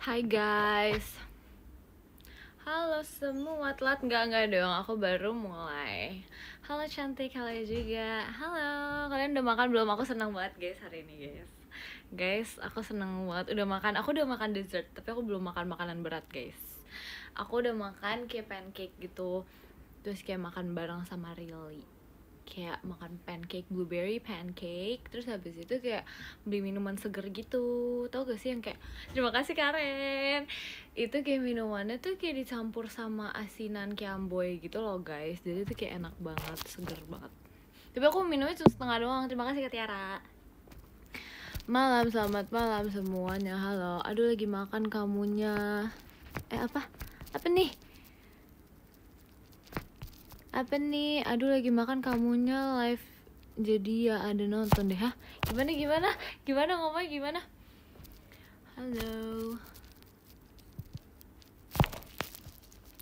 Hai guys. Halo semua, telat enggak dong, aku baru mulai. Halo cantik, halo juga. Halo, kalian udah makan belum? Aku senang banget guys hari ini guys. Guys, aku seneng banget udah makan. Aku udah makan dessert, tapi aku belum makan makanan berat guys. Aku udah makan kayak pancake gitu. Terus kayak makan bareng sama Rilly, kayak makan pancake, blueberry pancake. Terus habis itu kayak beli minuman seger gitu. Tau gak sih yang kayak, terima kasih Karen, itu kayak minumannya tuh kayak dicampur sama asinan kiamboy gitu loh guys. Jadi tuh kayak enak banget, seger banget. Tapi aku minumnya cuma setengah doang. Terima kasih Kak Tiara. Malam, selamat malam semuanya. Halo, aduh lagi makan kamunya. Apa nih? Apa nih? Aduh lagi makan kamunya live. Jadi ya ada nonton deh. Hah? Gimana ngomongnya gimana? Halo.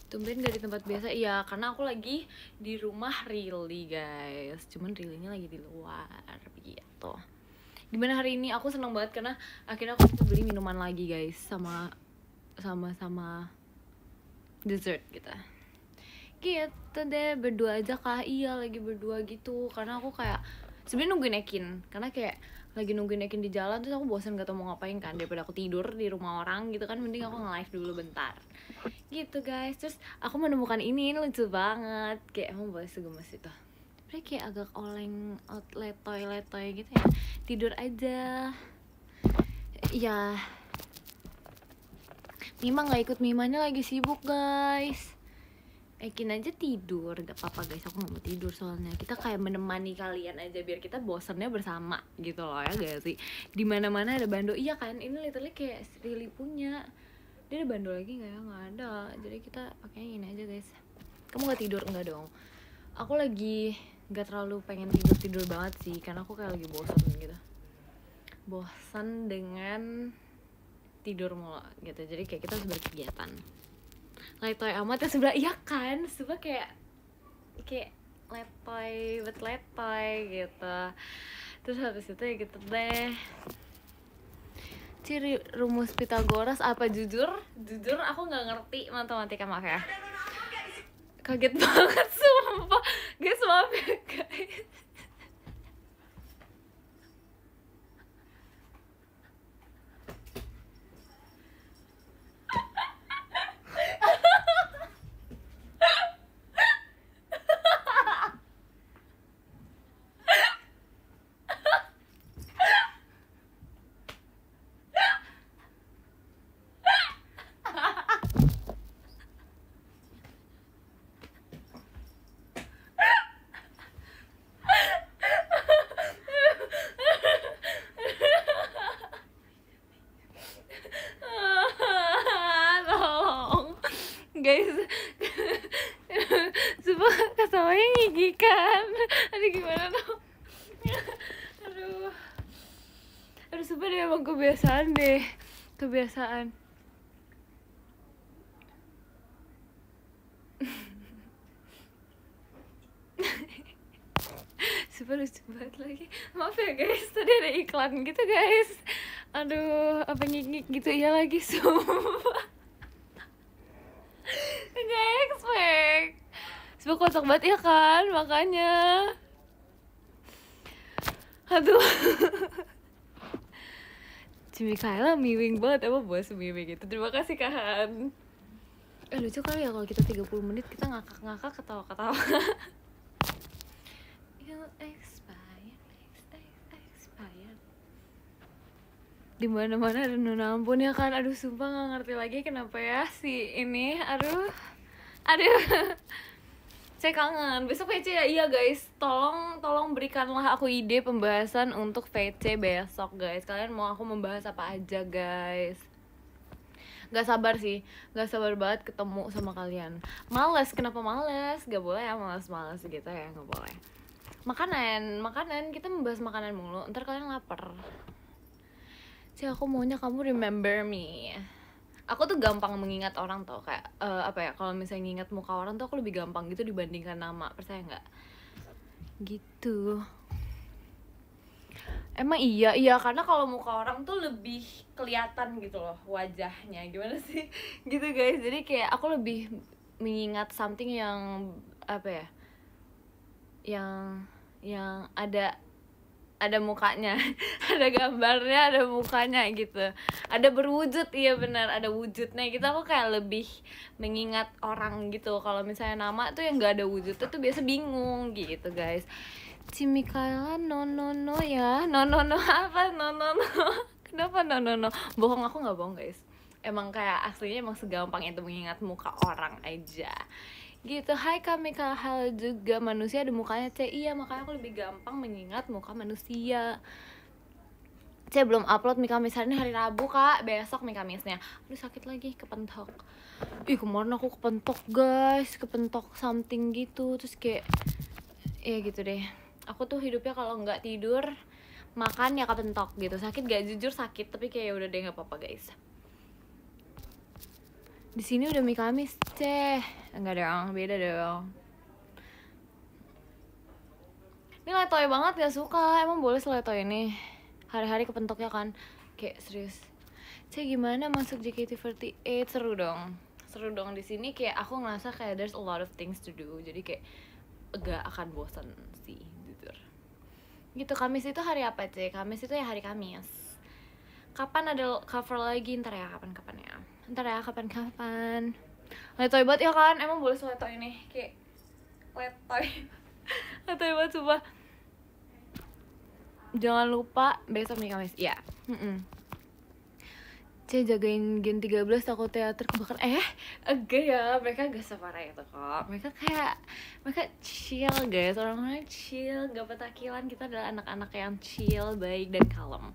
Tumben gak di tempat biasa? Iya, karena aku lagi di rumah Rilly guys. Cuman Rilly-nya lagi di luar gitu. Dimana hari ini aku seneng banget karena akhirnya aku bisa beli minuman lagi guys, sama dessert gitu. Gitu deh, berdua aja kah? Iya, lagi berdua gitu. Karena aku kayak sebenarnya nungguin Ekin, karena kayak lagi nungguin Ekin di jalan. Terus aku bosan gak tau mau ngapain kan, daripada aku tidur di rumah orang gitu kan. Mending aku nge-live dulu bentar gitu guys. Terus aku menemukan ini lucu banget. Kayak emang boleh segemes itu. Tapi kayak agak oleng, letoy gitu ya. Tidur aja. Ya, Mima gak ikut, Mimanya lagi sibuk guys. Ekin aja tidur, gak apa-apa guys, aku gak mau tidur soalnya. Kita kayak menemani kalian aja biar kita bosennya bersama gitu loh ya gak sih. Dimana-mana ada bando, iya kan, ini literally kayak Rilly punya. Dia ada bando lagi gak ya? Gak ada, jadi kita pakainya ini aja guys. Kamu gak tidur? Enggak dong. Aku lagi gak terlalu pengen tidur banget sih, karena aku kayak lagi bosan gitu. Bosan dengan tidur mulu gitu, jadi kayak kita harus berkegiatan. Letoy amat ya sebelah, iya kan, sebelah kayak letoy gitu. Terus habis itu ya gitu deh. Ciri rumus Pitagoras apa? Jujur aku nggak ngerti matematika, maaf ya. Kaget banget sumpah guys, maaf ya guys. Tolong guys, sumpah ketawanya ngigikan. Aduh gimana dong. Aduh sumpah deh, emang kebiasaan. Super lucu banget lagi. Maaf ya guys, tadi ada iklan gitu guys. Aduh, apa ngik gitu ya lagi, sumpah. Gak expect. Sumpah kocak banget ya kan, makanya. Aduh. Cimi Kaila miwing banget, emang bos miwing gitu. Terima kasih Kahan. Lucu kali ya kalau kita 30 menit kita ngakak-ngakak, ketawa-ketawa. Expired. Dimana-mana ada Nona Ampun ya kan. Aduh sumpah gak ngerti lagi kenapa ya si ini. Aduh saya kangen. Besok VC ya? Iya guys, tolong berikanlah aku ide pembahasan untuk VC besok guys. Kalian mau aku membahas apa aja guys? Gak sabar sih, gak sabar banget ketemu sama kalian. Males, kenapa males? Gak boleh ya males gitu ya, gak boleh. Makanan, kita membahas makanan mulu, ntar kalian lapar. Sih aku maunya kamu remember me. Aku tuh gampang mengingat orang tau, kayak kalau misalnya ngingat muka orang tuh aku lebih gampang gitu dibandingkan nama, percaya nggak? Gitu. Emang iya karena kalau muka orang tuh lebih kelihatan gitu loh wajahnya, gimana sih gitu guys. Jadi kayak aku lebih mengingat something yang apa ya, yang ada mukanya ada gambarnya, ada mukanya gitu, ada berwujud, iya benar ada wujudnya gitu. Aku kayak lebih mengingat orang gitu. Kalau misalnya nama tuh yang nggak ada wujudnya tuh biasa bingung gitu guys. Cimikaela no no no ya, no no no apa no no no kenapa no no no, bohong, aku nggak bohong guys, emang kayak aslinya emang segampang itu mengingat muka orang aja gitu. Hai Kak Mika, halo juga. Manusia ada mukanya C, iya makanya aku lebih gampang mengingat muka manusia. C belum upload Mika Kamis hari ini, hari Rabu kak, besok Mika Kamisnya. Aduh sakit lagi, kepentok. Ih kemarin aku kepentok guys, kepentok something gitu. Terus kayak ya gitu deh, aku tuh hidupnya kalau nggak tidur makan ya kepentok gitu. Sakit gak? Jujur sakit, tapi kayak udah deh nggak apa-apa guys. Di sini udah mie Kamis, ceh. Enggak dong, beda dong. Ini letoy banget, gak suka. Emang boleh seletoy ini? Hari-hari kepentok ya kan? Kayak serius. Ceh gimana masuk JKT48? Seru dong. Seru dong di sini, kayak aku ngerasa kayak there's a lot of things to do. Jadi kayak gak akan bosan sih, jujur. Gitu. Kamis itu hari apa, Ceh? Kamis itu ya hari Kamis. Kapan ada cover lagi? Ntar ya, kapan-kapan ya. Ntar ya, kapan-kapan. Letoy banget ya kan? Emang boleh seletoy ini? Kayak letoy. Letoy banget sumpah. Jangan lupa besok nih Kamis. Iya. C jagain Gen 13 takut teater kebakar. Enggak ya, mereka gak separah itu kok. Mereka chill guys, orang-orangnya chill, gak petakilan. Kita adalah anak-anak yang chill, baik dan kalem.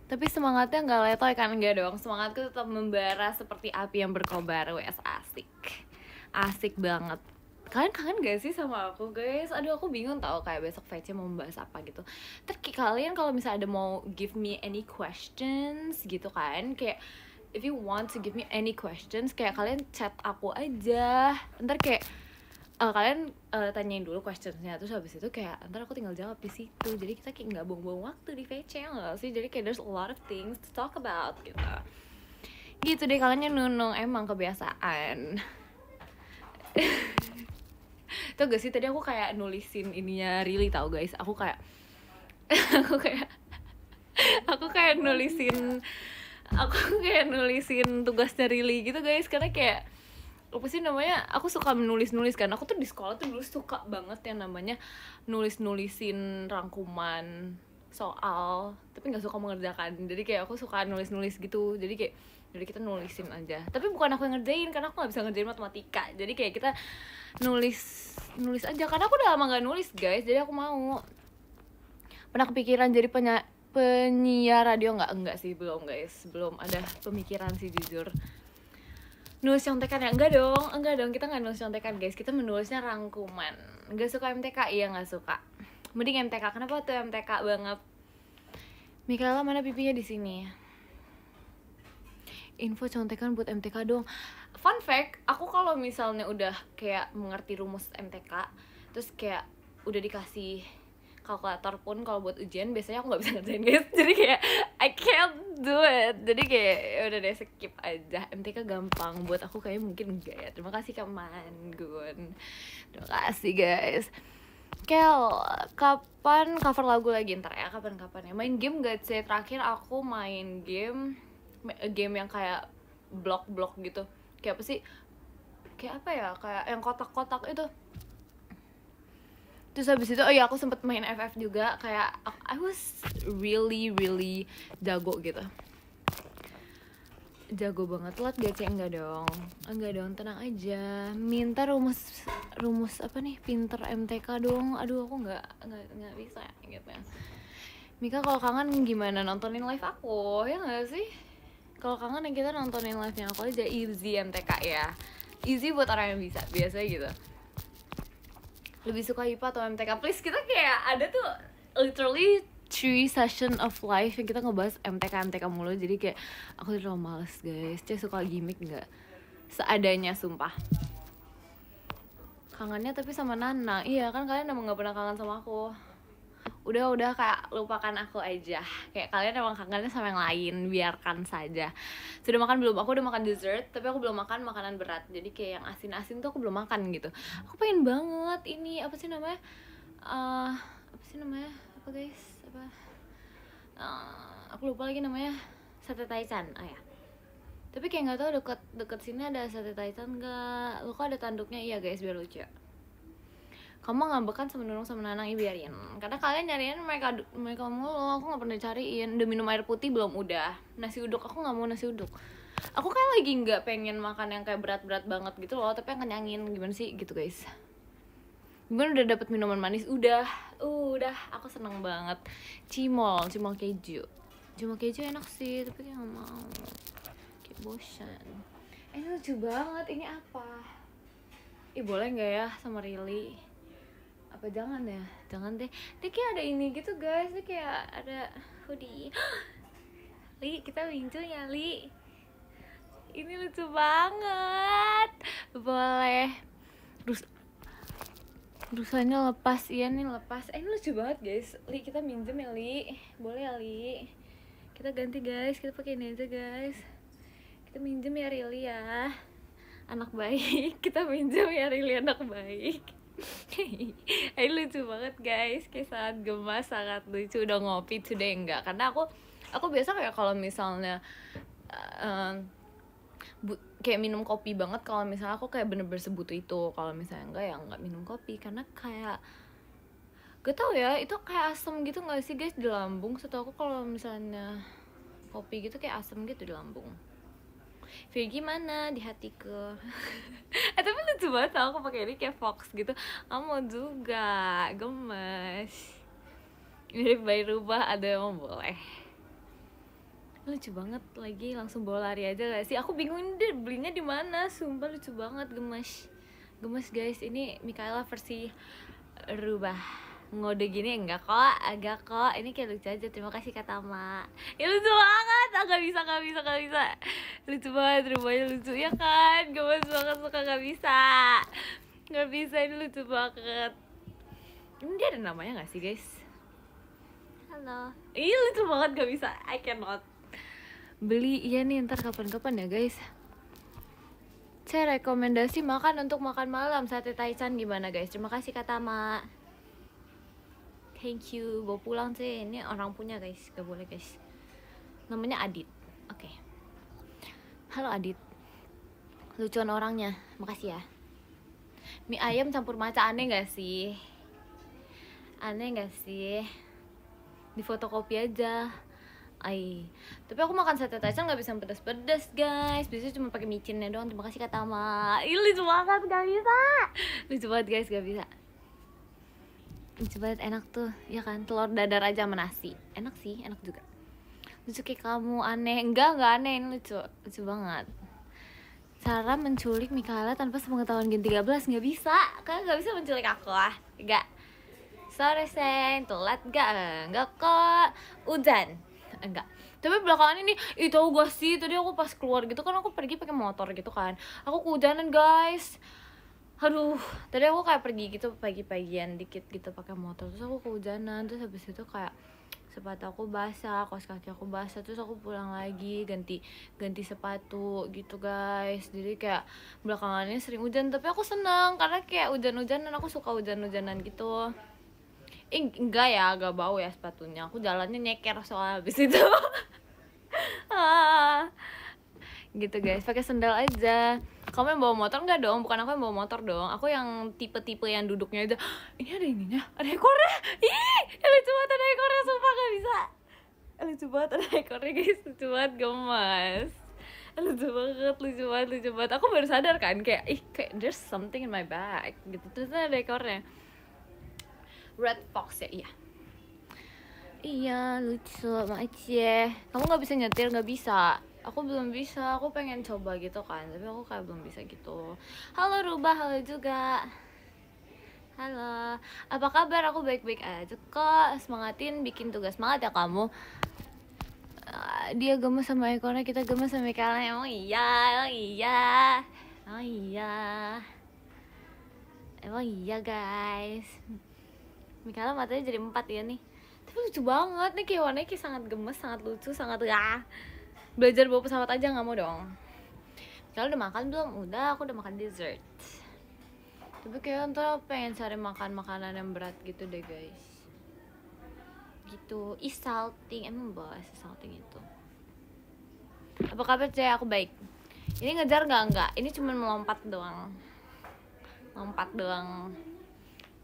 Tapi semangatnya gak letoy kan? Enggak dong, semangatku tetap membara seperti api yang berkobar. Wes asik. Asik banget. Kalian kangen gak sih sama aku guys? Aduh aku bingung tau kayak besok VC mau membahas apa gitu. Terus kalian kalau misalnya ada mau give me any questions gitu kan, kayak if you want to give me any questions, kayak kalian chat aku aja. Ntar kayak kalian tanyain dulu questionsnya, terus habis itu kayak ntar aku tinggal jawab di situ. Jadi kita kayak nggak buang-buang waktu di VC nggak sih? Jadi kayak there's a lot of things to talk about gitu. Gitu deh, kalian nunung emang kebiasaan. Tau gak sih tadi aku kayak nulisin ininya Rili tau guys. Aku kayak aku kayak nulisin tugasnya Rili gitu guys, karena kayak apa sih namanya, aku suka menulis kan. Aku tuh di sekolah tuh dulu suka banget yang namanya nulisin rangkuman soal, tapi nggak suka mengerjakan. Jadi kayak aku suka nulis gitu. Jadi kayak jadi kita nulisin aja, tapi bukan aku yang ngerjain karena aku nggak bisa ngerjain matematika. Jadi kayak kita nulis aja, karena aku udah lama gak nulis guys. Jadi aku mau, pernah kepikiran jadi penyiar radio enggak sih, belum guys, belum ada pemikiran sih jujur. Nulis contekan ya? Enggak dong, kita nggak nulis contekan guys, kita menulisnya rangkuman. Nggak suka MTK? Iya nggak suka. Mending MTK. Kenapa tuh MTK banget? Mikaela mana pipinya di sini? Info contekan buat MTK dong. Fun fact, aku kalau misalnya udah kayak mengerti rumus MTK, terus kayak udah dikasih kalkulator pun kalau buat ujian, biasanya aku nggak bisa ngerjain guys. Jadi kayak I can't do it. Jadi kayak udah deh skip aja. MTK gampang, buat aku kayak mungkin enggak ya. Terima kasih Kak Manggun. Terima kasih guys. Kel, kapan cover lagu lagi? Ntar ya, kapan-kapan ya. Main game gak sih? Terakhir aku main game yang kayak blok gitu. Kayak apa sih? Kayak apa ya? Kayak yang kotak-kotak itu. Terus habis itu, aku sempet main FF juga. Kayak I was really jago gitu. Jago banget. Telat gak sih? Enggak dong, tenang aja. Minta rumus apa nih? Pinter MTK dong. Aduh aku nggak bisa gitu ya. Mika kalau kangen gimana nontonin live aku? Ya nggak sih? Kalau kangen yang kita nontonin live-nya aku aja. Easy MTK ya. Easy buat orang yang bisa, biasanya gitu. Lebih suka IPA atau MTK? Please, kita kayak ada tuh literally 3 session of life yang kita ngebahas MTK mulu. Jadi kayak aku terlalu males guys. Cek suka gimmick nggak? Seadanya sumpah. Kangennya tapi sama Nana. Iya kan kalian emang nggak pernah kangen sama aku. udah kayak lupakan aku aja, kayak kalian emang kangennya sama yang lain, biarkan saja. Sudah makan belum? Aku udah makan dessert, tapi aku belum makan makanan berat, jadi kayak yang asin-asin tuh aku belum makan gitu. Aku pengen banget ini apa sih namanya, apa guys, aku lupa lagi namanya, sate taichan. Ya, tapi kayak nggak tahu deket sini ada sate taichan nggak. Lu kok ada tanduknya? Iya guys, biar lucu. Kamu ngambekan sama Nunung sama Nanang, biarin, karena kalian nyariin mereka mulu, aku nggak pernah cariin. Udah minum air putih belum? Udah. Nasi uduk, aku nggak mau nasi uduk. Aku kayak lagi nggak pengen makan yang kayak berat-berat banget gitu loh, tapi yang kenyangin. Gimana sih gitu guys? Gimana, udah dapet minuman manis? Udah, aku seneng banget. Cimol keju enak sih, tapi kayak nggak mau, kayak bosan. Ini lucu banget, ini apa? Boleh nggak ya sama Rili? Apa jangan ya? Jangan deh. Dia kayak ada ini gitu guys, dia kayak ada hoodie. Li, kita mincu ya Li. Ini lucu banget. Boleh. Rusanya lepas, iya nih lepas. Ini lucu banget guys. Li, kita minjem ya Li. Boleh ya Li? Kita ganti guys, kita pakai ini aja guys. Kita minjem ya Rili ya. Anak baik, kita minjem ya Rili, anak baik. Ini lucu banget guys, kayak sangat gemas, sangat lucu. Udah ngopi today enggak? Karena aku biasa kayak kalau misalnya kayak minum kopi banget kalau misalnya aku kayak bener-bener sebutuh itu. Kalau misalnya enggak ya enggak minum kopi, karena kayak gak tau ya, itu kayak asem gitu gak sih guys di lambung. Setahu aku kalau misalnya kopi gitu kayak asem gitu di lambung. Fir gimana di hatiku? Tapi lucu banget tau, aku pakai ini kayak Fox gitu. Kamu juga gemes. Mirip bayi rubah, ada yang boleh. Lucu banget lagi, langsung bawa lari aja gak sih? Aku bingung deh belinya di mana. Sumpah lucu banget, gemes guys. Ini Mikaela versi rubah. Ngode gini agak kok. Ini kayak lucu aja. Terima kasih Kak Tama. Ya lucu banget. Gak bisa. Lucu banget, rubahnya lucu ya kan. Gemes banget, suka gak bisa. Ini lucu banget. Ini dia ada namanya gak sih guys? Halo. Ini lucu banget, gak bisa. I cannot beli. Iya nih, ntar kapan-kapan ya guys. Saya rekomendasi makan untuk makan malam sate taichan gimana guys? Terima kasih Kak Tama. Thank you. Bawa pulang sih. Ini orang punya guys, gak boleh guys. Namanya Adit. Oke. Halo Adit. Lucuan orangnya. Makasih ya. Mie ayam campur maca, aneh gak sih? Di fotokopi aja. Tapi aku makan sate taichan gak bisa pedas-pedas guys. Biasanya cuma pakai micinnya doang. Terima kasih Kak Tama. Ih, lucu banget, gak bisa. Lucu banget guys, gak bisa. Lucu banget, enak tuh, ya kan? Telur dadar aja sama nasi. Enak sih, enak juga. Lucu kayak kamu, aneh. Enggak aneh, ini lucu banget. Cara menculik Mikaela tanpa sepengetahuan Gen 13, gak bisa. Kalian gak bisa menculik aku lah. Gak. Sorry Seng, telat enggak kok. Hujan. Enggak. Tapi belakangan ini, tau gak sih, tadi aku pas keluar gitu kan, aku pergi pakai motor gitu kan. Aku kehujanan guys. Aduh, tadi aku kayak pergi gitu pagi-pagian dikit gitu pakai motor, terus aku kehujanan, terus habis itu kayak sepatu aku basah, kaos kaki aku basah, terus aku pulang lagi ganti sepatu gitu guys. Jadi kayak belakangan ini sering hujan, tapi aku senang karena kayak hujan-hujanan, aku suka hujan-hujanan gitu. Enggak ya, agak bau ya sepatunya, aku jalannya nyeker soal habis itu. Gitu guys, pakai sendal aja. Kamu yang bawa motor nggak dong? Bukan aku yang bawa motor dong. Aku yang tipe-tipe yang duduknya aja. Ini ada ininya, ada ekornya. Ih, lucu banget ada ekornya, sumpah gak bisa. Lucu banget ada ekornya guys, lucu banget, gemas. Lucu banget. Aku baru sadar kan, kayak there's something in my bag gitu. Terus ada ekornya. Red fox ya, iya. Iya, lucu aja. Kamu nggak bisa nyetir? Nggak bisa. Aku belum bisa, aku pengen coba gitu kan, tapi aku kayak belum bisa gitu. Halo Rubah, halo juga. Halo, apa kabar? Aku baik-baik aja kok. Semangatin bikin tugas, semangat ya kamu. Dia gemes sama ekornya, kita gemes sama ikannya. Emang iya guys. Mikaela matanya jadi 4 ya nih. lucu banget nih, kayak warnanya kayak sangat gemes, sangat lucu, sangat belajar bawa pesawat aja nggak mau dong. Kalian udah makan belum? Udah, aku udah makan dessert. Tapi kayak ntar pengen cari makan makanan yang berat gitu deh guys. Gitu, salting, emang bahas salting itu. Apa kabar cek? Aku baik. Ini ngejar enggak? Ini cuma melompat doang. Lompat doang.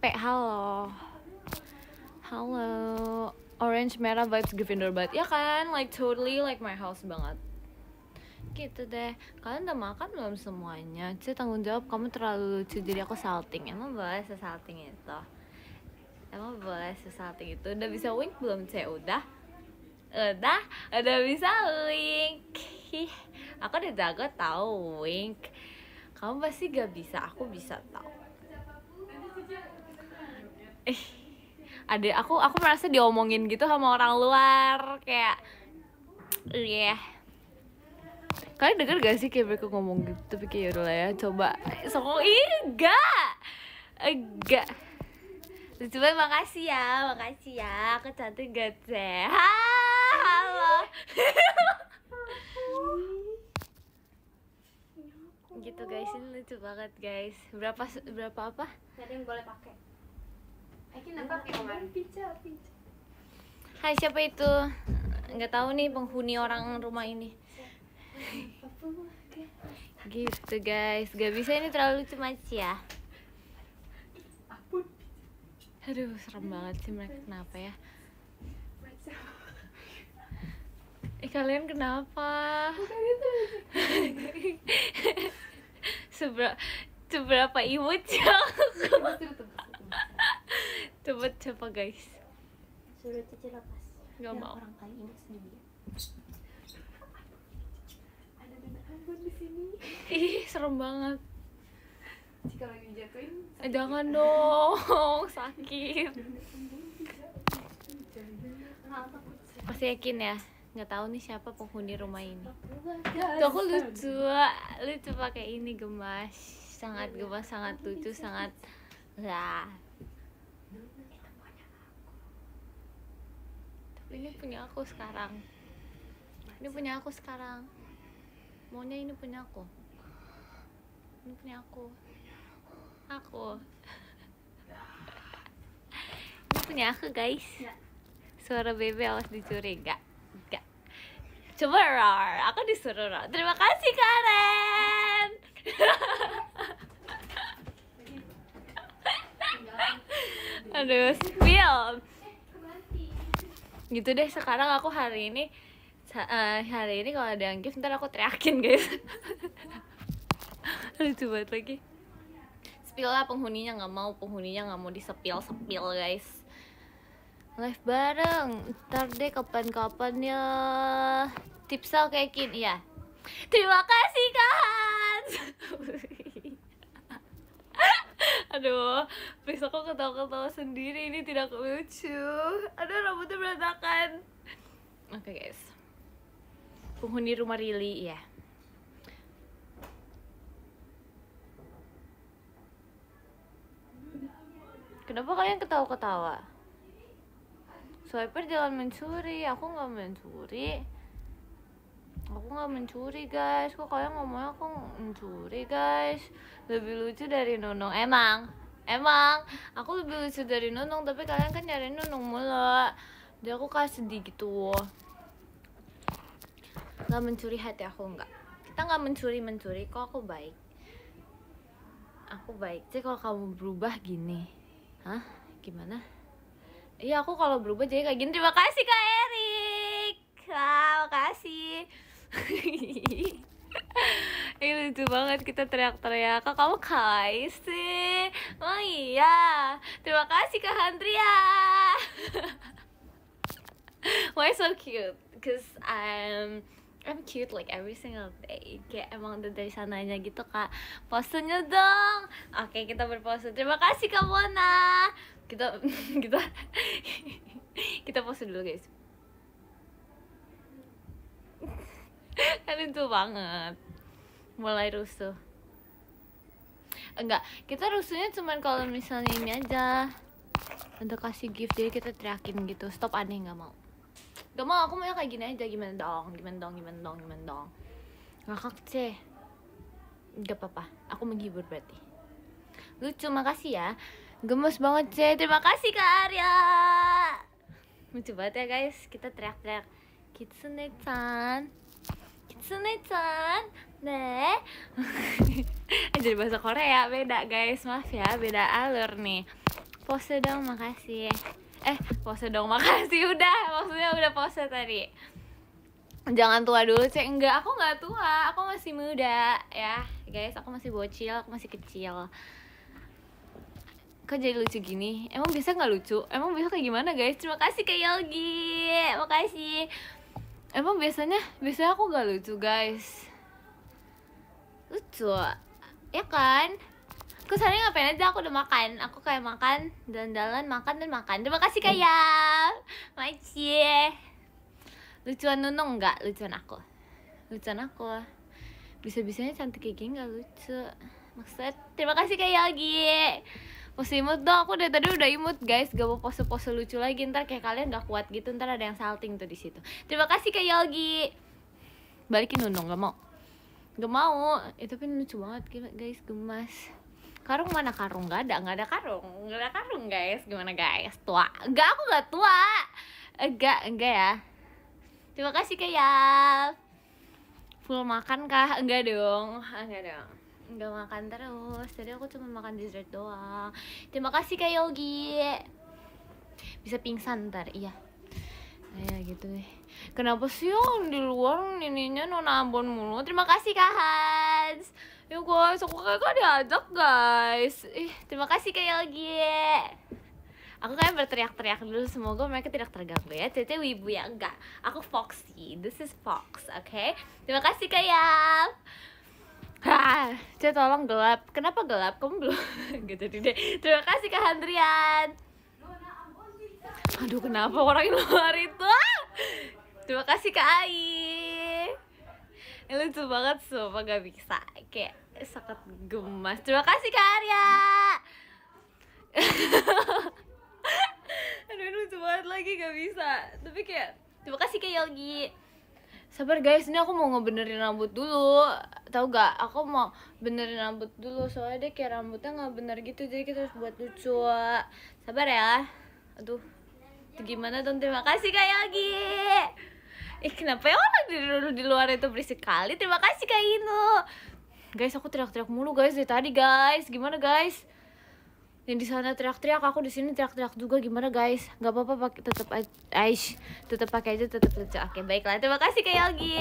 Halo. Halo. Orange merah vibes Gryffindor banget. Ya kan? Like totally like my house banget. Gitu deh. Kalian udah makan belum semuanya? Cek, tanggung jawab, kamu terlalu lucu jadi aku salting. Emang boleh sesalting itu? Emang boleh sesalting itu? Udah bisa wink belum Cek? Udah bisa wink. Aku udah jago tahu wink. Kamu pasti gak bisa, aku bisa tahu. Aku merasa diomongin gitu sama orang luar, kayak kalian denger gak sih kayak mereka ngomong gitu? Tapi kayak udah lah ya, coba. Enggak. Coba makasih ya, aku cantik gak sih? Halo. Gitu guys, ini lucu banget guys. Berapa apa? Ada yang boleh pakai. Pakai kemarin. Hai, siapa itu? Nggak tahu nih penghuni orang rumah ini. Gitu guys, gak bisa ini terlalu lucu ya. Aduh, serem banget sih mereka, kenapa ya? Kalian kenapa? Seberapa imut ya? Coba guys. Suruh Cici lepas. Gak mau. Orang kaya ini sendiri. Ada dana Ambon di sini. Ih, serem banget. Jika lagi dijatuhin. Jangan dong, sakit. Pasti yakin ya? Nggak tahu nih siapa penghuni rumah ini. Tuh aku lucu pakai ini, gemas, sangat gemas, sangat lucu, sangat Tapi ini punya aku sekarang. Maunya ini punya aku. Ini punya aku. Ini punya aku guys. Suara bebe awas dicuri. Enggak. Coba roar, aku disuruh roar. Terima kasih Karen. Aduh, spill. Gitu deh, sekarang aku hari ini kalau ada yang gift ntar aku teriakin guys. Lucu banget lagi. Spill lah, penghuninya nggak mau disepil guys. Live bareng, ntar deh kapan-kapan ya. Tipsal kekin, iya. Terima kasih Kak. Aduh, please aku ketawa-ketawa sendiri, ini tidak lucu. Aduh, rambutnya berantakan. Oke guys, penghuni rumah Rili ya. Kenapa kalian ketawa-ketawa? Swiper jangan mencuri, aku nggak mencuri guys. Kok kalian ngomongnya aku mencuri guys? Lebih lucu dari Nunung. Emang aku lebih lucu dari Nunung, tapi kalian kan nyari Nunung mulu. Jadi aku kasih sedih gitu. Nggak mencuri hati aku, nggak. Kita nggak mencuri kok, aku baik. Jadi kalau kamu berubah gini, gimana? Iya, aku kalau berubah jadi kayak gini. Terima kasih Kak Erik. Makasih. Ini lucu banget, kita teriak-teriak. Kak, kamu kai sih? Oh iya. Terima kasih Kak Handria. Why so cute? Cause I'm cute like every single day. Kayak emang udah dari sananya gitu Kak. Posenya dong. Oke, kita berpose. Terima kasih Kak Mona. Kita pose dulu guys. Kan itu banget. Mulai rusuh. Enggak, kita rusuhnya cuman kalau misalnya ini aja. Tante kasih gift, jadi kita teriakin gitu. Stop aneh, nggak mau. Gak mau, aku maunya kayak gini aja. Gimana dong, gimana dong, gimana dong, gimana dong. Ngakak ceh. Gak apa-apa, aku menghibur berarti. Lucu, makasih ya. Gemes banget ceh, terima kasih Kak Arya. Lucu banget ya guys, kita teriak-teriak Kitsune-chan, Kitsune-chan, ne. Jadi bahasa Korea, beda guys, maaf ya, beda alur nih. Pose dong, makasih. Pose dong, makasih. Udah, maksudnya udah pose tadi. Jangan tua dulu, cek. Enggak, aku nggak tua, aku masih muda ya guys, aku masih bocil, aku masih kecil. Kok jadi lucu gini? Emang biasa nggak lucu? Emang biasa kayak gimana guys? Terima kasih Kak Yogi, makasih. Emang biasanya aku nggak lucu guys? Lucu, ya kan? Aku sehari ngapain aja, aku udah makan. Aku kayak makan, jalan-jalan, makan dan makan. Terima kasih kayak Macie. Lucuan Nunung enggak? Lucuan aku. Lucuan aku. Bisa-bisanya cantik kayak gini gak lucu. Maksud, terima kasih kayak Yogi. Pose imut dong, aku dari tadi udah imut guys. Gak mau pose-pose lucu lagi, ntar kayak kalian gak kuat gitu. Ntar ada yang salting tuh di situ. Terima kasih kayak Yogi. Balikin Nunung, gak mau. Gak mau, itu kan lucu banget guys, gemas. Karung mana karung? Gak ada karung. Gak ada karung guys, gimana guys? Tua? Enggak, aku gak tua. Enggak ya. Terima kasih kayak. Full makan kah? Enggak dong. Enggak makan terus. Tadi aku cuma makan dessert doang. Terima kasih Kak Yogi. Bisa pingsan ntar, iya. Nah, ya gitu deh. Kenapa sih yang di luar ininya nona Ambon mulu? Terima kasih Kak Hans. Ya guys, aku kakak diajak guys. Terima kasih Kak Yogi. Aku kayak berteriak-teriak dulu, semoga mereka tidak terganggu ya. Cece wibu ya, enggak. Aku Foxy, this is Fox, oke? Terima kasih Kak Yap. Cece tolong gelap. Kenapa gelap? Kamu belum gitu deh. Terima kasih Kak Handrian. Aduh, kenapa orang yang luar itu? Terima kasih Kak Ai. Ini lucu banget, sumpah gak bisa. Kayak sangat gemas. Terima kasih Kak Arya. Aduh, ini lucu banget lagi, gak bisa. Tapi kayak, terima kasih Kak Yogi. Sabar guys, ini aku mau ngebenerin rambut dulu. Tahu gak? Aku mau benerin rambut dulu, soalnya dia kayak rambutnya gak bener gitu. Jadi kita harus buat lucu. Sabar ya. Aduh, itu gimana dong? Terima kasih Kak Yogi. Kenapa ya orang di luar itu berisik kali? Terima kasih Kak Inu. Guys, aku teriak-teriak mulu guys dari tadi guys. Gimana guys? Yang di sana teriak-teriak, aku di sini teriak-teriak juga. Gimana guys? Gak apa-apa, tetap pakai aja, tetap lucu. Oke, baiklah. Terima kasih Kak Yogi.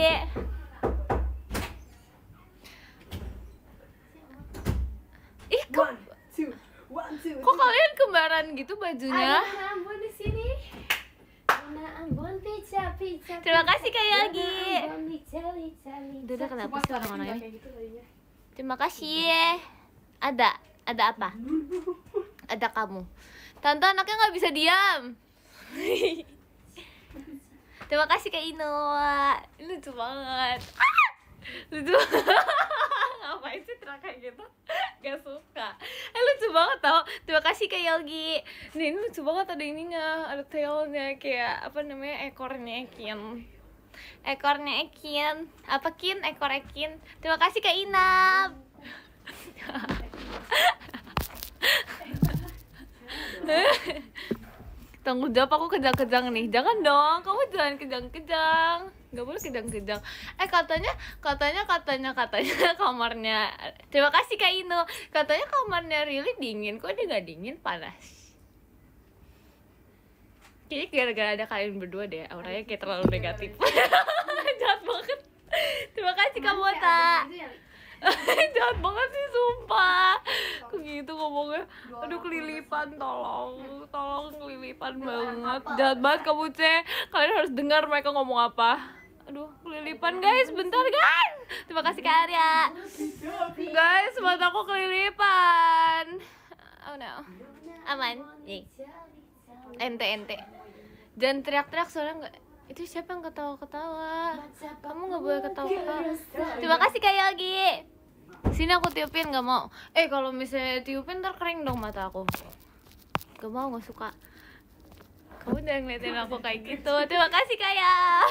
Kok kalian kembaran gitu bajunya? Ada Ambon di sini. Ambon pizza. Terima kasih Kak Yogi. Udah Kenapa sih orang-orangnya? Terima kasih. Ada apa? Ada kamu. Tante anaknya nggak bisa diam. Terima kasih Kak Ino. Ini lucu banget. Lucu. Ngapain sih teriak kayak gitu? Gak suka. Lucu banget tau. Terima kasih Kak Yogi. Nih, ini lucu banget, ada ininya, ada tailnya, kayak apa namanya, ekornya Ekin. Apa Kin? Ekor Ekin. Terima kasih Kak Inap. Tanggung jawab, aku kejang-kejang nih. Jangan dong, kamu jangan kejang-kejang. Gak boleh kejang-kejang. Katanya kamarnya. Terima kasih Kak Ino. Katanya kamarnya Rili dingin. Kok dia gak dingin, panas? Kayaknya gara-gara ada kalian berdua deh. Auranya kayak terlalu negatif. Jahat banget. Terima kasih Kak Bota. Jahat banget sih, sumpah. Kok gitu ngomongnya. Aduh, kelilipan, tolong kelilipan banget. Jahat banget kamu, Ce. Kalian harus dengar mereka ngomong apa. Aduh, kelilipan guys, bentar guys. Terima kasih Kak Arya. Guys, mataku kelilipan. Oh no. Aman. Ente. Jangan teriak-teriak, soalnya nggak. Itu siapa yang ketawa-ketawa? Kamu nggak boleh ketawa. Terima kasih Kak Yogi. Sini aku tiupin, nggak mau. Kalau misalnya tiupin ntar kering dong mata aku. Gak mau, nggak suka. Kamu jangan ngeliatin aku kayak gitu. Terima kasih Kaya.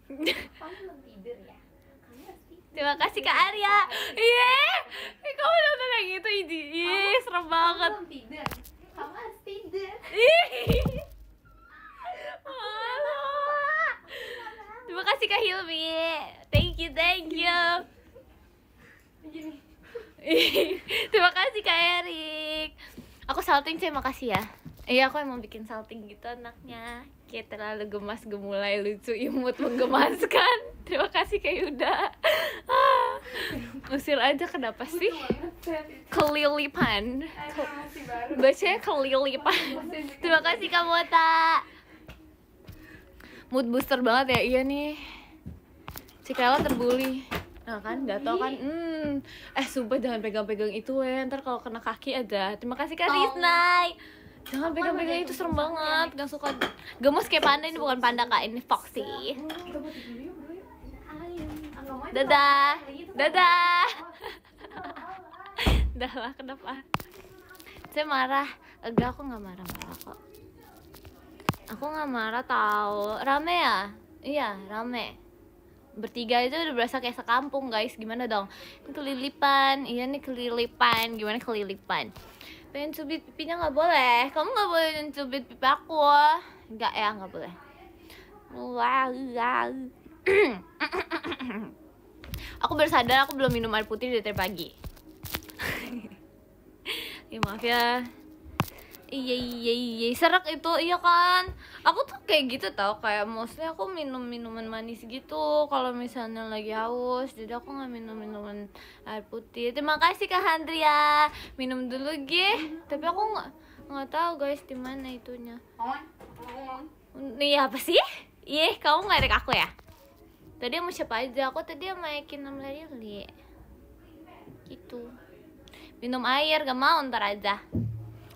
Kamu belum tidur ya? Kamu harus tidur. Terima kasih Kak Arya. Iya, kamu nonton kayak gitu, iya, serem banget. Kamu belum tidur. Kamu harus tidur. Ih. Halo. Terima kasih Kak Hilmi. Thank you. Begini. Terima kasih Kak Erik. Aku salting, terima kasih ya. Iya, aku emang bikin salting gitu anaknya. Kayak terlalu gemas, gemulai, lucu, imut, menggemaskan. Terima kasih Kak Yuda. Usir aja, kenapa sih? Kelilipan. Bacanya kelilipan. Terima kasih Kak Mota. Mood booster banget ya, iya nih. Si Kayla terbully. Nah kan, gatel kan. Sumpah jangan pegang-pegang itu ntar kalau kena kaki aja. Terima kasih Kak Rizna. Jangan pegang-pegang itu, serem banget. Gak suka. Gemes kayak panda, ini bukan panda Kak, ini Foxy. Dadah. Dah lah, kenapa? Saya marah. Enggak, aku gak marah-marah kok. Aku gak marah tau. Rame ya? Iya, rame. Bertiga itu udah berasa kayak sekampung guys. Gimana dong? Ini kelilipan. Iya nih kelilipan. Gimana kelilipan? Pengen cubit pipinya gak boleh. Kamu gak boleh cubit pipi aku. Enggak ya, gak boleh. Aku baru sadar aku belum minum air putih dari tadi pagi. Ya maaf ya. Iya serak itu, iya kan. Aku tuh kayak gitu tau, kayak mostly aku minum minuman manis gitu kalau misalnya lagi haus. Jadi aku nggak minum minuman air putih. Terima kasih Kak Handria, minum dulu tapi aku nggak tahu guys di mana itunya. Nih apa sih? Kamu ngeledek aku ya? Tadi sama siapa aja? Aku tadi sama Ekin sama Lili gitu. Minum air, gak mau, ntar aja.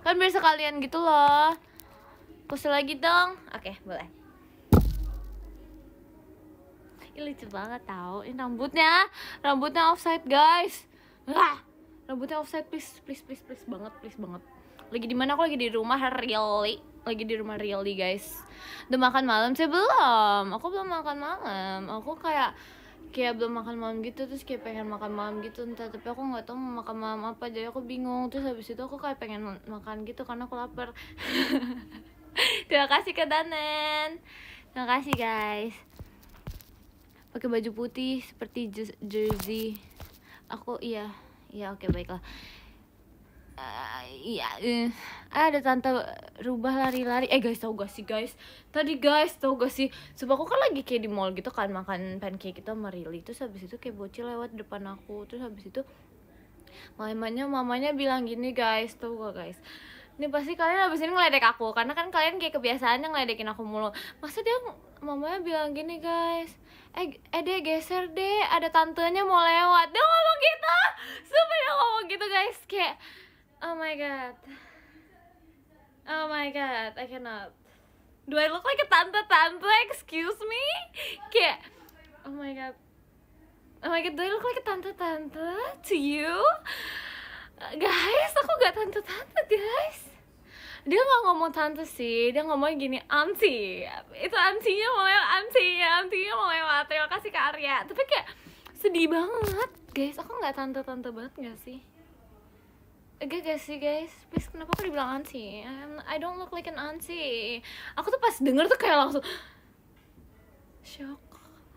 Kan biar sekalian gitu loh. Pose lagi dong. Oke, boleh. Ini lucu banget tau. Ini rambutnya offside guys. Rambutnya offside, please banget, Lagi di mana? Aku lagi di rumah really guys. Udah makan malam? Saya belum. Aku belum makan malam. Aku kayak belum makan malam gitu, terus kayak pengen makan malam gitu entah, tapi aku nggak tahu mau makan malam apa, jadi aku bingung. Terus habis itu aku kayak pengen makan gitu karena aku lapar. Terima kasih Kak Danen. Terima kasih guys. Pakai baju putih seperti jersey. Aku iya oke, baiklah. Ada tante rubah lari-lari. Guys, tau gak sih guys? Tadi guys, tau gak sih? Sebab aku kan lagi kayak di mall gitu kan, makan pancake gitu sama Rili. Terus habis itu kayak bocil lewat depan aku. Terus habis itu mamanya bilang gini guys, tau gak guys? Ini pasti kalian habis ini ngeledek aku, karena kan kalian kayak kebiasaannya ngeledekin aku mulu. Masa mamanya bilang gini guys, deh geser deh, ada tantenya mau lewat. Dia ngomong gitu. Sumpah dia ngomong gitu guys. Kayak oh my god, I cannot. Do I look like a tante? Excuse me? Kayak oh my god, do I look like a tante to you? Guys, aku gak tante guys. Dia gak ngomong tante sih, dia ngomong gini, auntie. Itu auntie-nya mau lewat. Terima kasih Kak Arya. Tapi kayak sedih banget guys, aku gak tante banget gak sih? Gak sih guys, please kenapa aku dibilang auntie? I don't look like an auntie. Aku tuh pas denger tuh kayak langsung shock.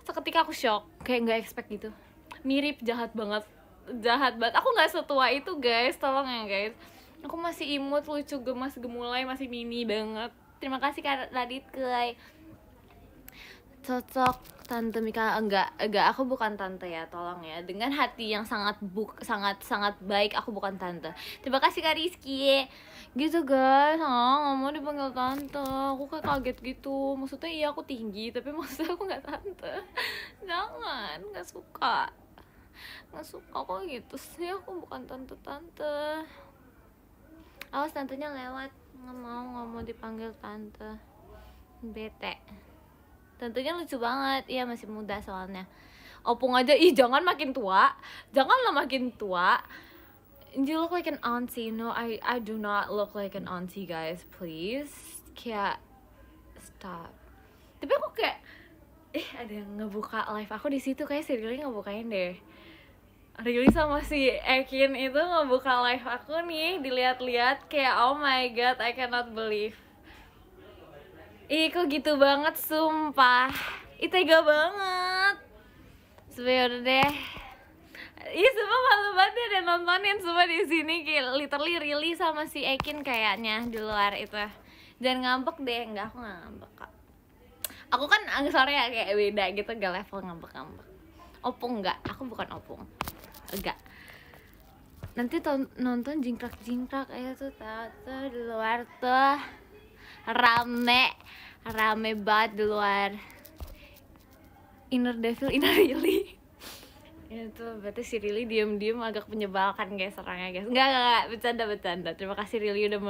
Seketika aku shock, kayak gak expect gitu. Mirip, jahat banget. Aku gak setua itu guys, tolong ya guys. Aku masih imut, lucu, gemas, gemulai, masih mini banget. Terima kasih Kak Radit Kuy. Cocok Tante Mika. Enggak, aku bukan tante ya, tolong ya. Dengan hati yang sangat baik, aku bukan tante. Terima kasih Kak Rizky. Gitu guys, nggak mau dipanggil tante. Aku kayak kaget gitu. Maksudnya iya aku tinggi, tapi maksudnya aku nggak tante. Jangan, nggak suka kok gitu sih. Aku bukan tante. Awas tantenya lewat. Nggak mau dipanggil tante. Bete. Tantenya lucu banget. Iya masih muda soalnya. Opung aja, jangan makin tua. Janganlah makin tua. You look like an auntie. No, I do not look like an auntie guys. Please kayak stop. Tapi aku kayak ada yang ngebuka live aku di situ, kayak si Rili ngebukain deh. Rili sama si Ekin itu ngebuka live aku nih, dilihat-lihat kayak oh my god, I cannot believe. Ih, kok gitu banget, sumpah. Ih, tega banget. Sebenernya deh. Ih, sumpah malu banget ada nontonin semua di sini, kayak literally Rili sama si Ekin kayaknya di luar itu. Jangan ngambek deh, enggak, aku nggak ngambek kak. Aku kan suaranya kayak beda gitu, gak level ngambek-ngambek. Opung enggak, aku bukan opung. Enggak. Nanti nonton jingkrak-jingkrak aja tuh tata di luar tuh. Rame banget di luar. Inner devil, inner Rili. Itu berarti si Rili diem-diem agak menyebalkan guys orangnya guys. Enggak, bercanda. Terima kasih Rili udah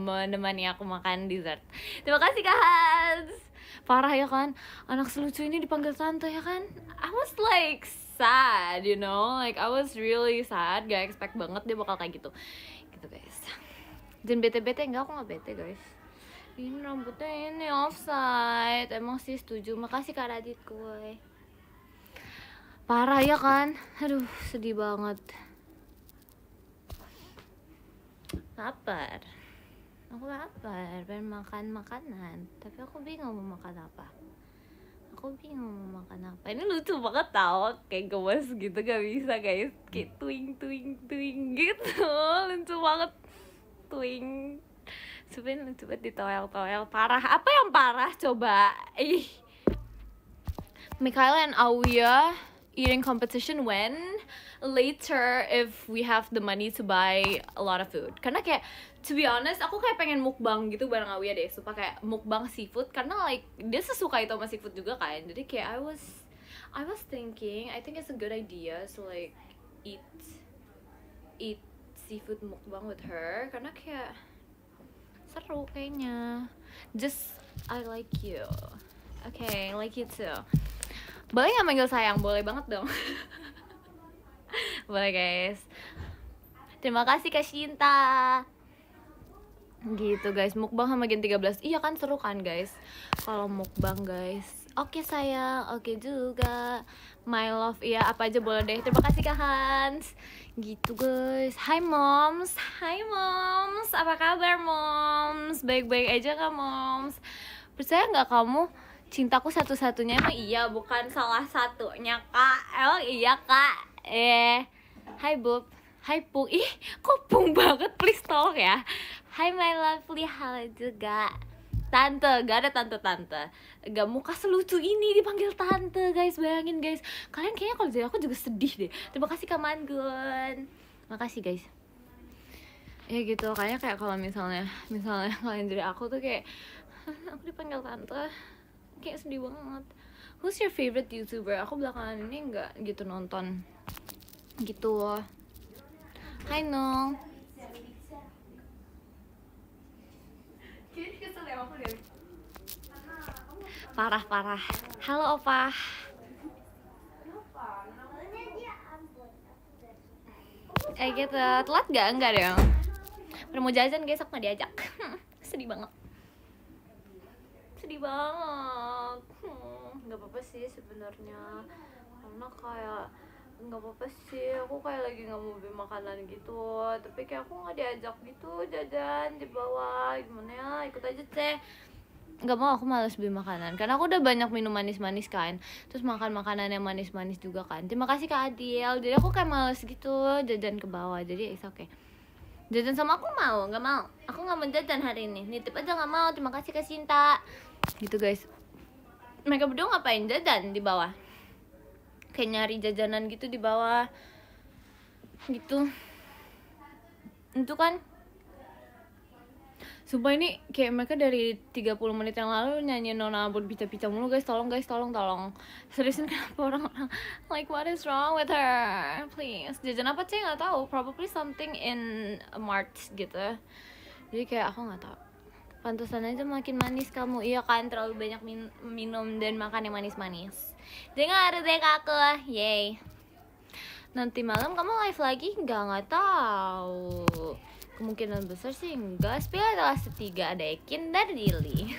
menemani aku makan dessert. Terima kasih Kak Hans. Parah ya kan, anak selucu ini dipanggil tante ya kan. I was like sad, you know, like I was really sad. Gak expect banget dia bakal kayak gitu guys. Dan bete-bete, enggak, aku gak bete guys. Ini rambutnya ini offside. Emang sih setuju, makasih Kak Radit gue. Parah ya kan, aduh sedih banget. Lapar. Aku lapar, pengen makan makanan, tapi aku bingung mau makan apa. Ini lucu banget tau, kayak gemes gitu, gak bisa guys. Kayak twing gitu, lucu banget. Twing. Sebenernya lucu banget ditoel-toel. Parah, apa yang parah coba? Mikaela and Auya eating competition when later if we have the money to buy a lot of food. Karena kayak to be honest aku kayak pengen mukbang gitu bareng Auya deh, supaya kayak mukbang seafood karena like dia sesuka itu sama seafood juga kan. Jadi kayak I was thinking I think it's a good idea to like eat seafood mukbang with her karena kayak seru kayaknya. Just I like you. Okay, like you too. Boleh nggak manggil sayang? Boleh banget dong. Boleh guys. Terima kasih Kak Shinta. Gitu guys, mukbang sama Gen 13. Iya kan seru kan guys kalau mukbang guys. Oke sayang, oke juga. My love, iya apa aja boleh deh. Terima kasih Kak Hans. Gitu guys. Hai moms. Apa kabar moms? Baik-baik aja kah moms? Percaya nggak kamu cintaku satu-satunya? Emang iya, bukan salah satunya kak. Emang iya kak. Hai Bub. Hai Pung. Ih, kok Pung banget, please tolong ya. Hai my lovely, halo juga. Tante, gak ada tante-tante. Gak muka selucu ini dipanggil tante guys, bayangin guys. Kalian kayaknya kalau jadi aku juga sedih deh. Terima kasih Kak Mangun. Makasih guys. Ya gitu, kayaknya kayak kalau misalnya kalian jadi aku tuh kayak aku dipanggil tante, kayak sedih banget. Who's your favorite YouTuber? Aku belakangan ini nggak gitu nonton gitu. Hai Nong. Parah. Halo Opa. Gitu, telat gak? Enggak dong. Udah mau jajan guys, aku gak diajak. Sedih banget. Gak apa-apa sih sebenarnya, karena kayak nggak apa-apa sih, aku kayak lagi nggak mau beli makanan gitu, tapi kayak aku nggak diajak gitu jajan di bawah. Gimana ya, ikut aja Ceh. Nggak mau, aku malas beli makanan karena aku udah banyak minum manis-manis kan, terus makan makanan yang manis-manis juga kan. Terima kasih Kak Adil. Jadi aku kayak malas gitu jajan ke bawah, jadi it's okay. Jajan sama aku mau? Nggak mau, aku nggak mau jajan hari ini, nitip aja nggak mau. Terima kasih Kak Sinta. Gitu guys, mereka berdua ngapain jajan di bawah? Kayak nyari jajanan gitu di bawah gitu. Itu kan sumpah ini kayak mereka dari 30 menit yang lalu nyanyi Nona Ambon pica-pica mulu guys. Tolong guys, tolong seriusin, kenapa orang-orang like what is wrong with her, please. Jajan apa sih, nggak tahu, probably something in a mart gitu. Jadi kayak aku nggak tahu. Pantesan aja makin manis kamu. Iya kan, terlalu banyak minum dan makan yang manis-manis. Dengar deh aku, yay. Nanti malam kamu live lagi? Nggak tahu. Kemungkinan besar sih enggak. Spill adalah ketiga, ada Ekin dan Lily.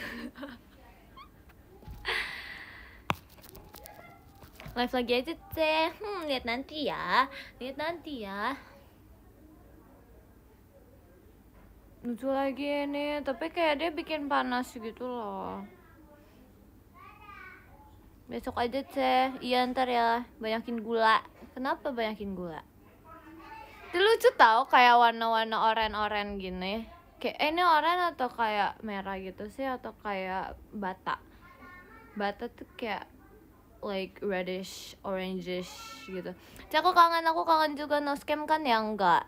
Live lagi aja teh. Lihat nanti ya. Lucu lagi ini, tapi kayak dia bikin panas gitu loh. Besok aja teh. Iya ntar ya, banyakin gula. Kenapa banyakin gula? Itu lucu tau, kayak warna-warna oren-oren gini. Kayak ini oren atau kayak merah gitu sih, atau kayak bata. Bata tuh kayak like reddish, orangish gitu. Jadi aku kangen juga No Scam kan ya enggak.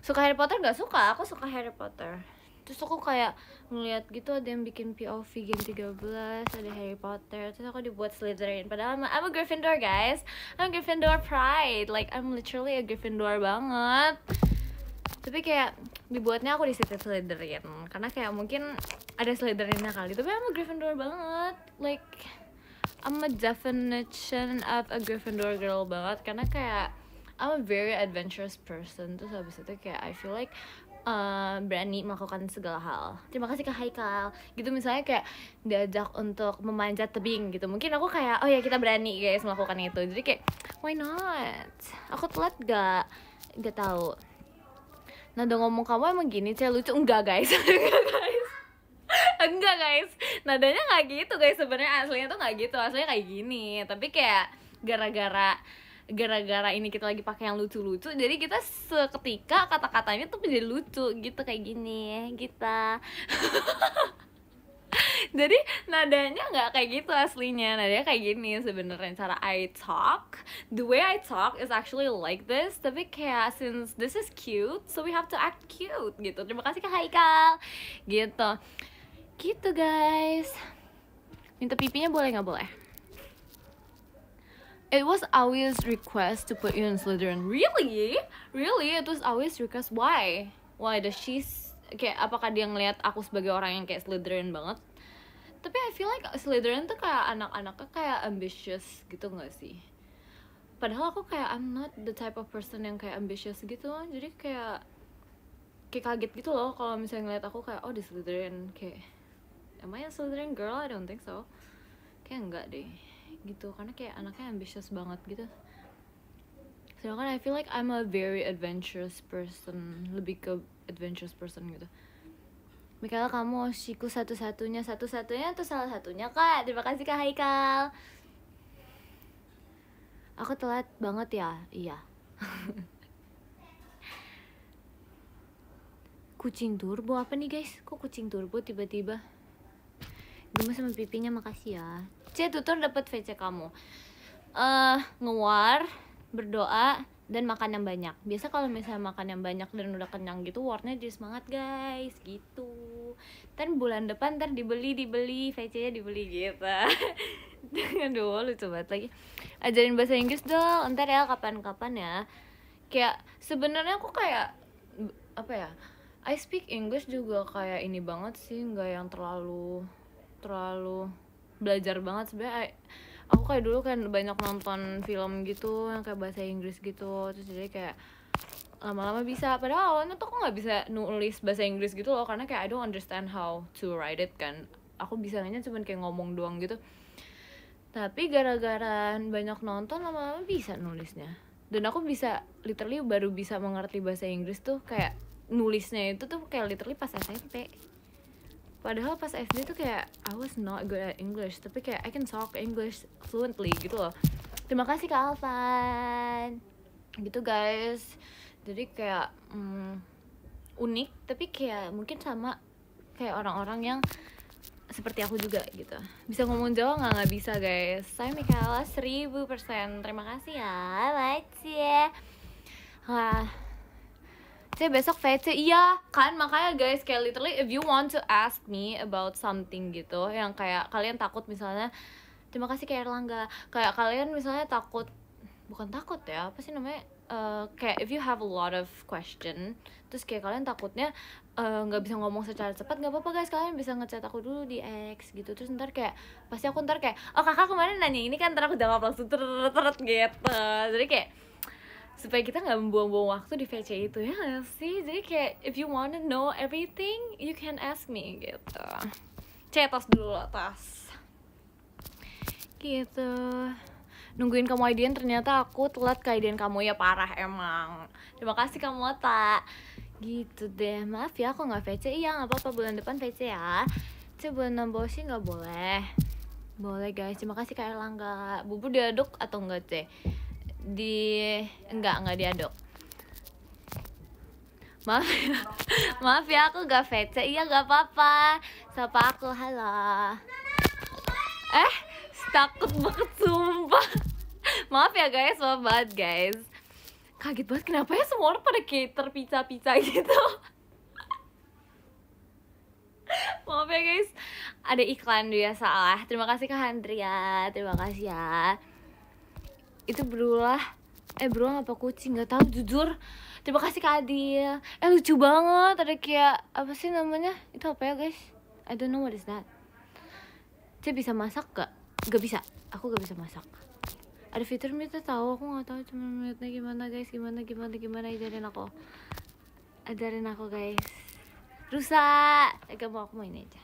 Suka Harry Potter gak suka, aku suka Harry Potter. Terus aku kayak ngeliat gitu ada yang bikin POV Gen 13, ada Harry Potter. Terus aku dibuat Slytherin, padahal I'm a Gryffindor guys. I'm Gryffindor pride, like I'm literally a Gryffindor banget. Tapi kayak dibuatnya aku di situ Slytherin, karena kayak mungkin ada Slytherinnya kali. Tapi I'm a Gryffindor banget, like I'm a definition of a Gryffindor girl banget. Karena kayak I'm a very adventurous person. Terus habis itu kayak I feel like berani melakukan segala hal. Terima kasih ke Haikal gitu, misalnya kayak diajak untuk memanjat tebing gitu, mungkin aku kayak oh ya kita berani guys melakukan itu. Jadi kayak why not. Aku telat gak tahu. Nah udah ngomong kamu emang gini Cel, lucu. Enggak guys. Enggak guys, nadanya nggak gitu guys. Sebenarnya aslinya tuh nggak gitu, aslinya kayak gini. Tapi kayak gara-gara ini kita lagi pakai yang lucu-lucu, jadi kita seketika kata-katanya tuh menjadi lucu gitu, kayak gini kita. Jadi nadanya nggak kayak gitu aslinya, nadanya kayak gini sebenarnya. Cara I talk, the way I talk is actually like this, tapi kayak since this is cute, so we have to act cute gitu. Terima kasih ke Haikal gitu guys. Minta pipinya boleh nggak boleh? It was always request to put you in Slytherin. Really? It was always request. Why does she kayak, apakah dia ngelihat aku sebagai orang yang kayak Slytherin banget? Tapi I feel like Slytherin tuh kayak anak-anaknya kayak ambitious gitu nggak sih? Padahal aku kayak I'm not the type of person yang kayak ambitious gitu. Jadi kayak kaget gitu loh kalau misalnya ngeliat aku kayak oh di Slytherin. Kayak am I a Slytherin girl? I don't think so. Kayak enggak deh gitu, karena kayak anaknya ambitious banget gitu. Sedangkan I feel like I'm a very adventurous person, lebih ke adventurous person gitu. Mikaela, kamu Oshiku satu-satunya atau salah satunya kak? Terima kasih kak Haikal. Aku telat banget ya, iya. Kucing turbo apa nih guys? Kok kucing turbo tiba-tiba? Gemes sama pipinya, makasih ya. Tutor dapat VC kamu. Ngewar, berdoa, dan makan yang banyak. Biasa kalau misalnya makan yang banyak dan udah kenyang gitu, warnya jadi semangat guys, gitu. Ntar bulan depan dibeli VC-nya dibeli gitu. Aduh lucu banget lagi. Ajarin bahasa Inggris dong, ntar ya kapan-kapan ya. Kayak sebenarnya aku kayak apa ya? I speak English juga kayak ini banget sih, nggak yang terlalu belajar banget sebenarnya. Aku kayak dulu kan banyak nonton film gitu yang kayak bahasa Inggris gitu, terus jadi kayak lama-lama bisa. Padahal awalnya tuh aku nggak bisa nulis bahasa Inggris gitu loh, karena kayak I don't understand how to write it kan. Aku bisanya cuma kayak ngomong doang gitu. Tapi gara-gara banyak nonton lama-lama bisa nulisnya. Dan aku bisa literally baru bisa mengerti bahasa Inggris tuh kayak nulisnya itu tuh kayak literally pas SMP. Padahal pas SD tuh kayak I was not good at English, tapi kayak I can talk English fluently gitu loh. Terima kasih Kak Alvan. Gitu guys. Jadi kayak unik, tapi kayak mungkin sama kayak orang-orang yang seperti aku juga gitu. Bisa ngomong Jawa nggak bisa guys. Saya Mikaela 1000%. Terima kasih ya. Like ya. Saya besok VC, iya kan, makanya guys kayak literally if you want to ask me about something gitu yang kayak kalian takut misalnya, terima kasih kayak Erlangga, kayak kalian misalnya bukan takut ya, apa sih namanya, kayak if you have a lot of question, terus kayak kalian takutnya nggak bisa ngomong secara cepat, nggak apa-apa guys, kalian bisa ngechat aku dulu di X gitu, terus ntar kayak pasti aku ntar kayak oh kakak kemarin nanya ini kan, ntar aku jawab langsung teret gitu. Jadi kayak supaya kita nggak membuang-buang waktu di VC itu, ya nggak sih? Jadi kayak if you wanna know everything you can ask me gitu. Tas dulu loh, tas gitu. Nungguin kamu IDN, ternyata aku telat ke IDN kamu, ya parah emang. Terima kasih kamu tak gitu deh. Maaf ya aku nggak VC. Iya nggak apa-apa, bulan depan VC ya. Bulan nambah sih nggak boleh. Boleh guys, terima kasih Kak Erlangga. Bubu diaduk atau enggak C? Enggak diaduk. Maaf ya, maaf ya aku nggak VC. Iya nggak apa-apa. Sapa aku, halo. Takut banget sumpah. Maaf ya guys, maaf banget guys. Kaget banget kenapa ya semua orang pada cater pizza gitu. Maaf ya guys, ada iklan dia salah. Terima kasih Kak Handria, terima kasih ya. Itu berulah apa kucing, nggak tahu jujur. Terima kasih Kak Adil. Lucu banget, ada kayak apa sih namanya? Itu apa ya guys? I don't know what is that. Saya bisa masak gak? Gak bisa, aku gak bisa masak. Ada fitur minta tahu, aku nggak tahu, cuma minta gimana guys, gimana ajarin aku guys. Rusak, gak mau, aku mau ini aja.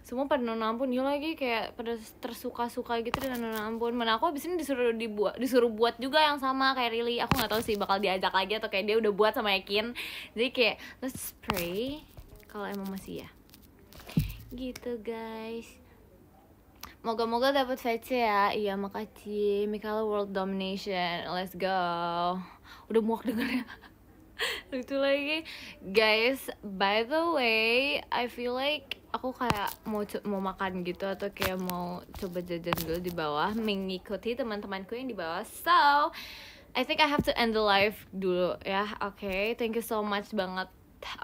Semua pada nona ampun, dia lagi kayak pada tersuka-suka gitu dengan nona ampun. Mana aku abis ini disuruh buat juga yang sama kayak Rili. Aku nggak tahu sih bakal diajak lagi atau kayak dia udah buat sama Yakin. Jadi kayak let's pray kalau emang masih ya. Gitu guys. Moga-moga dapat VC ya. Iya makasih. Mikala World Domination. Let's go. Udah muak dengernya. Lucu lagi. Guys, by the way, I feel like aku kayak mau makan gitu atau kayak mau coba jajan dulu di bawah, mengikuti teman-temanku yang di bawah. So, I think I have to end the live dulu ya. Oke, thank you so much banget.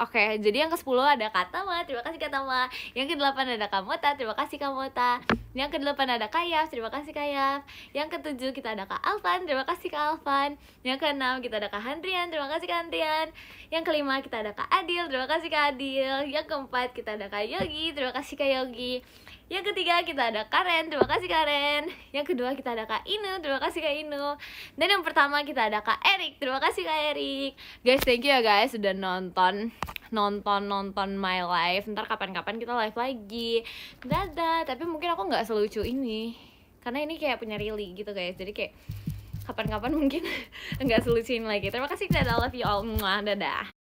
Oke, jadi yang ke-10 ada Katama, terima kasih Katama. Yang ke-8 ada Kamota, terima kasih Kamota. Yang ke-8 ada Kayaf, terima kasih Kayaf. Yang ke-7 kita ada Kak Alvan, terima kasih Kak Alvan. Yang ke-6 kita ada Kak Handrian, terima kasih Kak Handrian. Yang ke-5 kita ada Kak Adil, terima kasih Kak Adil. Yang ke-4 kita ada Kak Yogi, terima kasih Kak Yogi. Yang ketiga kita ada Karen, terima kasih Karen. Yang kedua kita ada Kak Inu, terima kasih Kak Inu. Dan yang pertama kita ada Kak Erik, terima kasih Kak Erik. Guys, thank you ya guys sudah nonton my live. Ntar kapan-kapan kita live lagi. Dadah, tapi mungkin aku nggak selucu ini karena ini kayak punya Rili gitu guys. Jadi kayak kapan-kapan mungkin nggak selucu ini lagi. Terima kasih, dadah, love you all, dadah.